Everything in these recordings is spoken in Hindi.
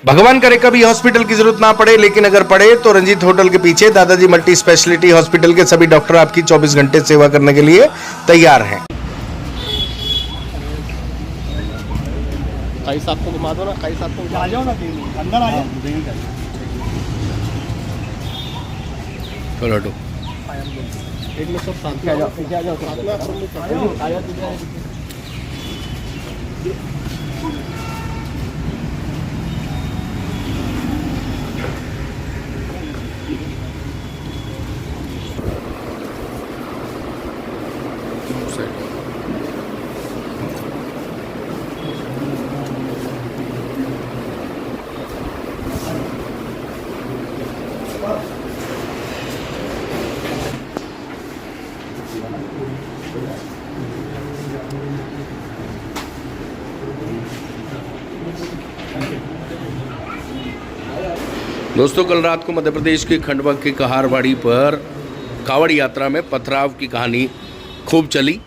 भगवान करे कभी हॉस्पिटल की जरूरत ना पड़े, लेकिन अगर पड़े तो रंजीत होटल के पीछे दादाजी मल्टी स्पेशलिटी हॉस्पिटल के सभी डॉक्टर आपकी 24 घंटे सेवा करने के लिए तैयार हैं। कई साथ को घुमा दो ना, कई साथ को आ जाओ ना, अंदर आ जाओ। चलो हटो। एक में सब शांति आ जाओ, पीछे आ जाओ, साथ में आ जाओ। दोस्तों, कल रात को मध्य प्रदेश के खंडवा के कहारवाड़ी पर कावड़ यात्रा में पथराव की कहानी खूब चली।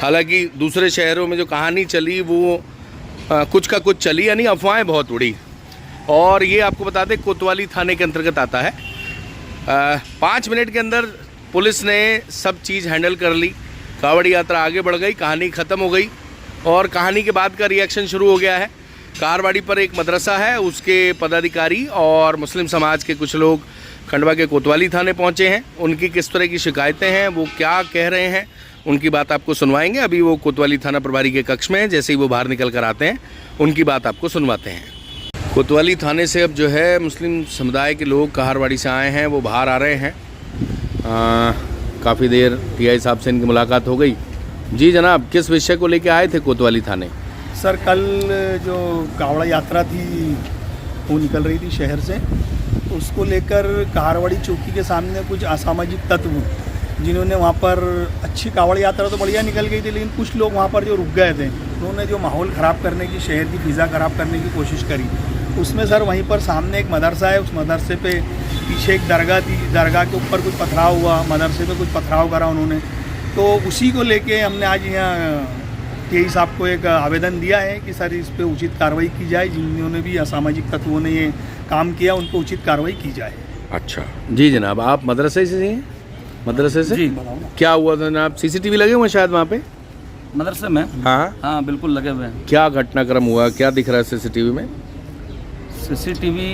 हालांकि दूसरे शहरों में जो कहानी चली वो कुछ का कुछ चली, यानी अफवाहें बहुत उड़ी। और ये आपको बता दें, कोतवाली थाने के अंतर्गत आता है। 5 मिनट के अंदर पुलिस ने सब चीज़ हैंडल कर ली, कावड़ यात्रा आगे बढ़ गई, कहानी ख़त्म हो गई। और कहानी के बाद का रिएक्शन शुरू हो गया है। कहारवाड़ी पर एक मदरसा है, उसके पदाधिकारी और मुस्लिम समाज के कुछ लोग खंडवा के कोतवाली थाने पहुंचे हैं। उनकी किस तरह की शिकायतें हैं, वो क्या कह रहे हैं, उनकी बात आपको सुनवाएंगे। अभी वो कोतवाली थाना प्रभारी के कक्ष में हैं, जैसे ही वो बाहर निकल कर आते हैं उनकी बात आपको सुनवाते हैं। कोतवाली थाने से अब जो है मुस्लिम समुदाय के लोग कहारवाड़ी से आए हैं, वो बाहर आ रहे हैं। काफ़ी देर टीआई साहब से इनकी मुलाकात हो गई। जी जनाब, किस विषय को लेकर आए थे कोतवाली थाने? सर, कल जो कावड़ा यात्रा थी वो निकल रही थी शहर से, उसको लेकर कहारवाड़ी चौकी के सामने कुछ असामाजिक तत्व, जिन्होंने वहाँ पर अच्छी कावड़ यात्रा तो बढ़िया निकल गई थी, लेकिन कुछ लोग वहाँ पर जो रुक गए थे, उन्होंने जो माहौल ख़राब करने की, शहर की फ़िज़ा ख़राब करने की कोशिश करी। उसमें सर वहीं पर सामने एक मदरसा है, उस मदरसे पे पीछे एक दरगाह थी, दरगाह के ऊपर कुछ पथराव हुआ, मदरसे पे कुछ पथराव करा उन्होंने। तो उसी को लेके हमने आज यहाँ टीआई साहब को एक आवेदन दिया है कि सर इस पे उचित कार्रवाई की जाए, जिन्होंने भी असामाजिक तत्वों ने ये काम किया उन पर उचित कार्रवाई की जाए। अच्छा जी जनाब, आप मदरसे से हैं? मदरसे से जी, क्या हुआ था जनाब? सीसीटीवी लगे हुए शायद वहाँ पे मदरसे में? हाँ बिल्कुल लगे हुए हैं। क्या घटनाक्रम हुआ, क्या दिख रहा है सीसीटीवी में? सीसीटीवी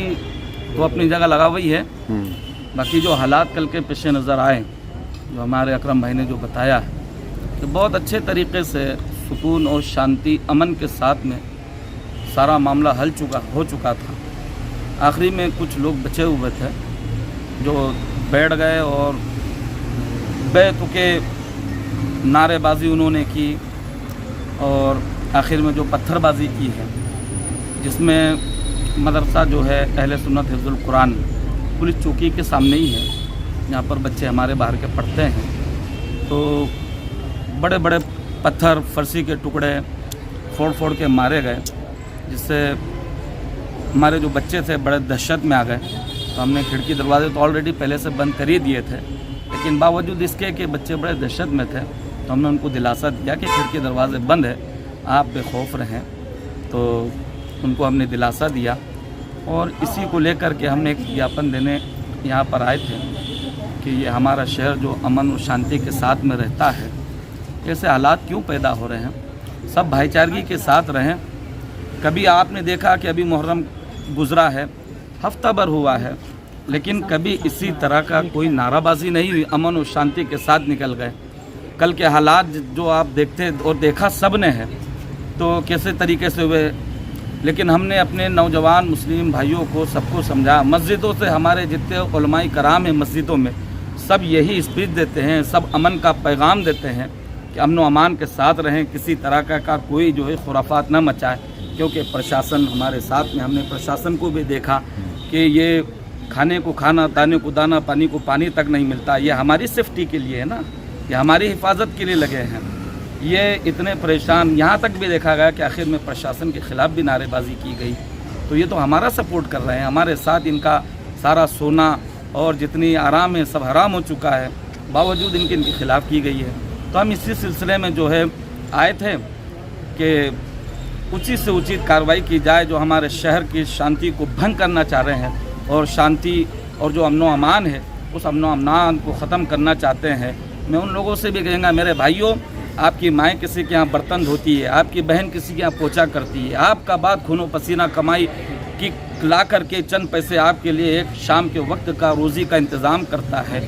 तो अपनी जगह लगा हुई है, बाकी जो हालात कल के पेश नज़र आए, जो हमारे अकरम भाई ने जो बताया है कि बहुत अच्छे तरीके से सुकून और शांति अमन के साथ में सारा मामला हो चुका था। आखिरी में कुछ लोग बचे हुए थे जो बैठ गए और बेतुके नारेबाजी उन्होंने की, और आखिर में जो पत्थरबाजी की है, जिसमें मदरसा जो है अहले सुन्नत हिफ्जुल कुरान पुलिस चौकी के सामने ही है, यहाँ पर बच्चे हमारे बाहर के पढ़ते हैं। तो बड़े बड़े पत्थर, फरसी के टुकड़े फोड़ के मारे गए, जिससे हमारे जो बच्चे थे बड़े दहशत में आ गए। तो हमने खिड़की दरवाजे तो ऑलरेडी पहले से बंद कर ही दिए थे, लेकिन बावजूद इसके कि बच्चे बड़े दहशत में थे, तो हमने उनको दिलासा दिया कि खिड़की दरवाजे बंद है, आप बेखौफ रहें। तो उनको हमने दिलासा दिया, और इसी को लेकर के हमने एक ज्ञापन देने यहाँ पर आए थे कि ये हमारा शहर जो अमन और शांति के साथ में रहता है, ऐसे हालात क्यों पैदा हो रहे हैं। सब भाईचारगी के साथ रहें। कभी आपने देखा कि अभी मुहर्रम गुजरा है, हफ्ता भर हुआ है, लेकिन कभी इसी तरह का कोई नाराबाजी नहीं हुई, अमन और शांति के साथ निकल गए। कल के हालात जो आप देखते और देखा सब ने है, तो कैसे तरीके से हुए। लेकिन हमने अपने नौजवान मुस्लिम भाइयों को सबको समझा। मस्जिदों से हमारे जितने उलमाए कराम हैं मस्जिदों में, सब यही स्पीच देते हैं, सब अमन का पैगाम देते हैं कि अमन व अमान के साथ रहें, किसी तरह का कोई जो है खुराफात न मचाए। क्योंकि प्रशासन हमारे साथ में, हमने प्रशासन को भी देखा कि ये खाने को खाना, दाने को दाना, पानी को पानी तक नहीं मिलता। ये हमारी सेफ्टी के लिए है ना, ये हमारी हिफाजत के लिए लगे हैं। ये इतने परेशान, यहाँ तक भी देखा गया कि आखिर में प्रशासन के ख़िलाफ़ भी नारेबाजी की गई। तो ये तो हमारा सपोर्ट कर रहे हैं, हमारे साथ इनका सारा सोना और जितनी आराम है सब हराम हो चुका है, बावजूद इनके खिलाफ़ की गई है। तो हम इसी सिलसिले में जो है आए थे कि उचित से उचित कार्रवाई की जाए। जो हमारे शहर की शांति को भंग करना चाह रहे हैं और शांति और जो अमनो अमान है उस अमनो अमान को ख़त्म करना चाहते हैं, मैं उन लोगों से भी कहूँगा, मेरे भाइयों, आपकी माएँ किसी के यहाँ बर्तन धोती है, आपकी बहन किसी के यहाँ पोछा करती है, आपका बाप खूनो पसीना कमाई की ला करके चंद पैसे आपके लिए एक शाम के वक्त का रोज़ी का इंतज़ाम करता है,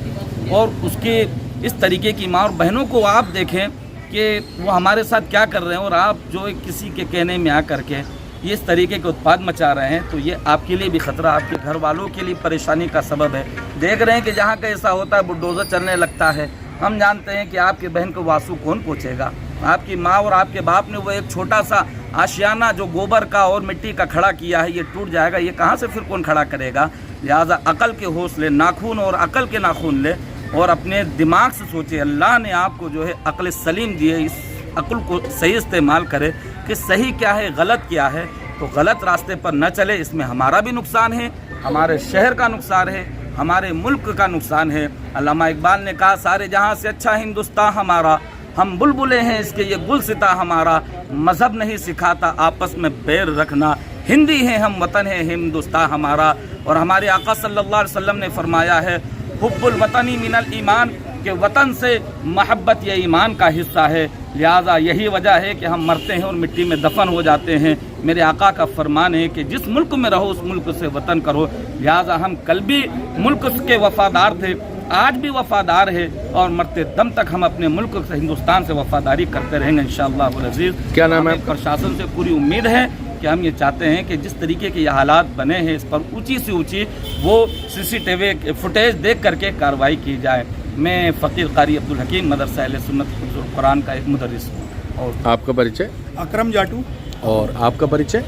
और उसके इस तरीके की माँ और बहनों को आप देखें कि वो हमारे साथ क्या कर रहे हैं, और आप जो किसी के कहने में आकर के ये इस तरीके के उत्पाद मचा रहे हैं, तो ये आपके लिए भी खतरा, आपके घर वालों के लिए परेशानी का सबब है। देख रहे हैं कि जहाँ का ऐसा होता है बुलडोज़र चलने लगता है। हम जानते हैं कि आपकी बहन को वासु कौन पूछेगा। आपकी माँ और आपके बाप ने वो एक छोटा सा आशियाना जो गोबर का और मिट्टी का खड़ा किया है, ये टूट जाएगा, ये कहाँ से फिर कौन खड़ा करेगा। लिहाजा अकल के हौसले, नाखून और अकल के नाखून ले और अपने दिमाग से सोचे। अल्लाह ने आपको जो है अक्ल सलीम दी है, इस अक्ल को सही इस्तेमाल करे कि सही क्या है, गलत क्या है, तो गलत रास्ते पर न चले। इसमें हमारा भी नुकसान है, हमारे शहर का नुकसान है, हमारे मुल्क का नुकसान है। अल्लामा इकबाल ने कहा, सारे जहाँ से अच्छा हिंदुस्तान हमारा, हम बुलबुलें हैं इसके ये गुलसिता हमारा, मज़हब नहीं सिखाता आपस में बैर रखना, हिंदी हैं हम, वतन है हिंदुस्तान हमारा। और हमारे आका सल्लल्लाहु अलैहि वसल्लम ने फरमाया है, हुब्बुल वतनी मिनल ईमान, के वतन से मोहब्बत ये ईमान का हिस्सा है। लिहाजा यही वजह है कि हम मरते हैं और मिट्टी में दफन हो जाते हैं। मेरे आका का फरमान है कि जिस मुल्क में रहो उस मुल्क से वतन करो। लिहाजा हम कल भी मुल्क के वफादार थे, आज भी वफादार है, और मरते दम तक हम अपने मुल्क से, हिंदुस्तान से वफादारी करते रहेंगे इंशाअल्लाह अल अज़ीज़। क्या नाम है? प्रशासन से पूरी उम्मीद है कि हम ये चाहते हैं कि जिस तरीके के ये हालात बने हैं इस पर ऊंची से ऊंची वो CCTV फुटेज देख करके कार्रवाई की जाए। मैं फ़कीर कारी अब्दुल हकीम, मदरसा अहले सुन्नत कुरान का एक मुदर्रिस हूँ। और आपका परिचय? अकरम जाटू। और आपका परिचय?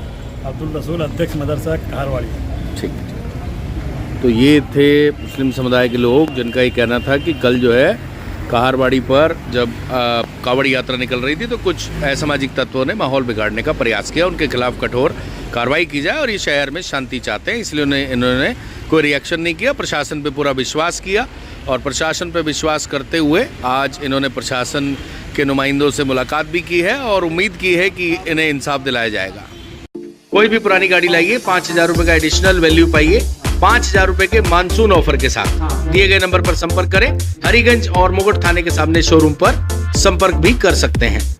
अब्दुल रसूल, अध्यक्ष मदरसा कहारवाड़ी। ठीक है। तो ये थे मुस्लिम समुदाय के लोग जिनका ये कहना था कि कल जो है कहारवाड़ी पर जब कावड़ी यात्रा निकल रही थी तो कुछ असामाजिक तत्वों ने माहौल बिगाड़ने का प्रयास किया। उनके खिलाफ कठोर कार्रवाई की जाए, और ये शहर में शांति चाहते हैं, इसलिए इन्होंने कोई रिएक्शन नहीं किया। प्रशासन पे पूरा विश्वास किया, और प्रशासन पे विश्वास करते हुए आज इन्होंने प्रशासन के नुमाइंदों से मुलाकात भी की है और उम्मीद की है कि इन्हें इंसाफ दिलाया जाएगा। कोई भी पुरानी गाड़ी लाइए, 5,000 रुपये का एडिशनल वैल्यू पाइए 5,000 रुपए के मानसून ऑफर के साथ। दिए गए नंबर पर संपर्क करें। हरिगंज और मुगट थाने के सामने शोरूम पर संपर्क भी कर सकते हैं।